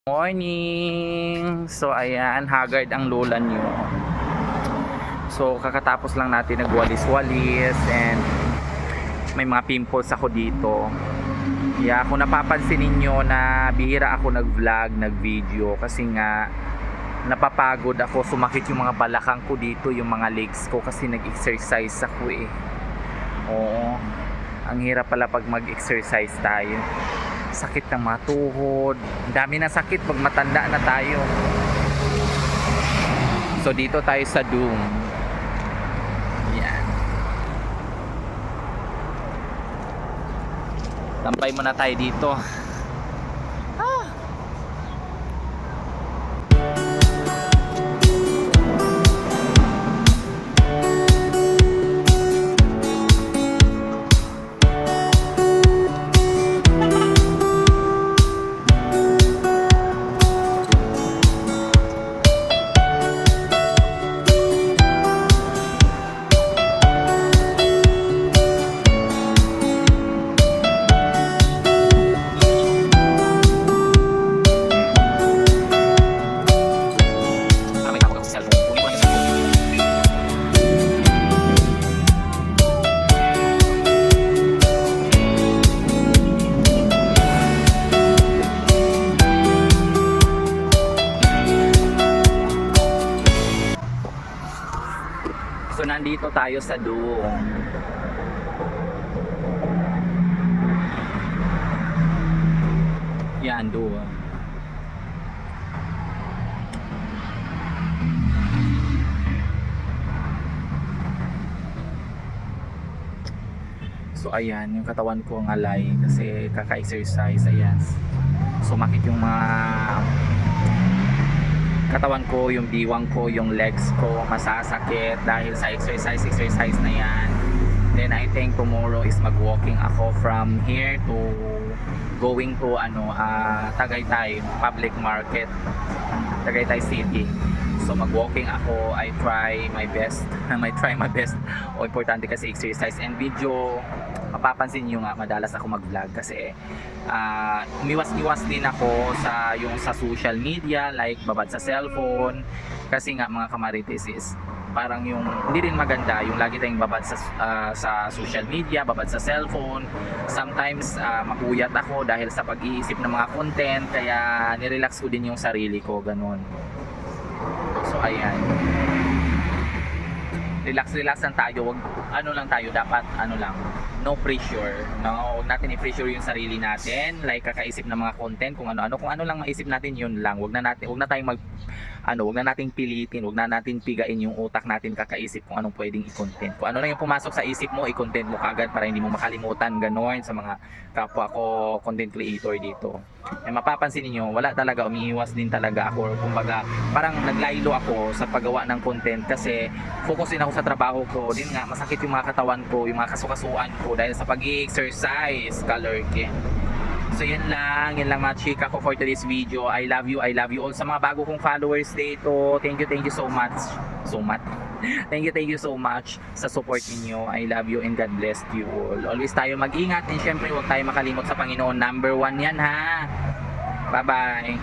Morning! So ayan, haggard ang lola nyo. So kakatapos lang natin nagwalis-walis and may mga pimples ako dito. Yeah, kung napapansin ninyo na bihira ako nag-vlog, nag-video kasi nga napapagod ako, sumakit yung mga balakang ko dito, yung mga legs ko kasi nag-exercise ako eh. Oo, ang hirap pala pag mag-exercise tayo. Sakit ng mga tuhod, dami na sakit pag matanda na tayo. So dito tayo sa Doom. Yan, tampay muna tayo dito. So nandito tayo sa Doom. Yan, Doom. So ayan, yung katawan ko ngalay kasi kaka-exercise. Ayan, sumakit yung mga katawan ko, yung biwang ko, yung legs ko masasakit dahil sa exercise na yan. Then I think tomorrow is mag-walking ako from here to going to Tagaytay Public Market, Tagaytay City. So mag-walking ako. I try my best. O importante kasi exercise and video. Mapapansin nyo nga madalas ako mag-vlog kasi umiwas-iwas din ako sa social media, like babad sa cellphone kasi nga mga kamarites is parang yung hindi rin maganda yung lagi tayong babad sa social media, babad sa cellphone. Sometimes mapuyat ako dahil sa pag-iisip ng mga content, kaya nirelax ko din yung sarili ko, ganun. So ayan, relax lang tayo. Wag lang tayo, dapat lang, no pressure, no, huwag natin i-pressure yung sarili natin, like kakaisip ng mga content, kung ano lang maisip natin, yun lang. Wag na tayong wag na nating pilitin, wag na natin pigain yung utak natin kakaisip kung anong pwedeng i-content. Kung ano lang yung pumasok sa isip mo, i-content mo kagad para hindi mo makalimutan, ganon. Sa mga kapwa ko content creator dito, mapapansin niyo wala talaga, umiiwas din talaga ako, kumbaga parang naglaylo ako sa paggawa ng content kasi focus din ako sa trabaho ko. Din nga masakit yung mga katawan ko, yung mga kasukasuan ko dahil sa pag-i-exercise, kalorke. So yan lang mga chika ko for today's video. I love you all sa mga bago kong followers dito. Thank you so much. Thank you so much sa support niyo. I love you and God bless you all. Always tayo mag-ingat and syempre huwag tayo makalimot sa Panginoon. Number 1 yan ha. Bye bye.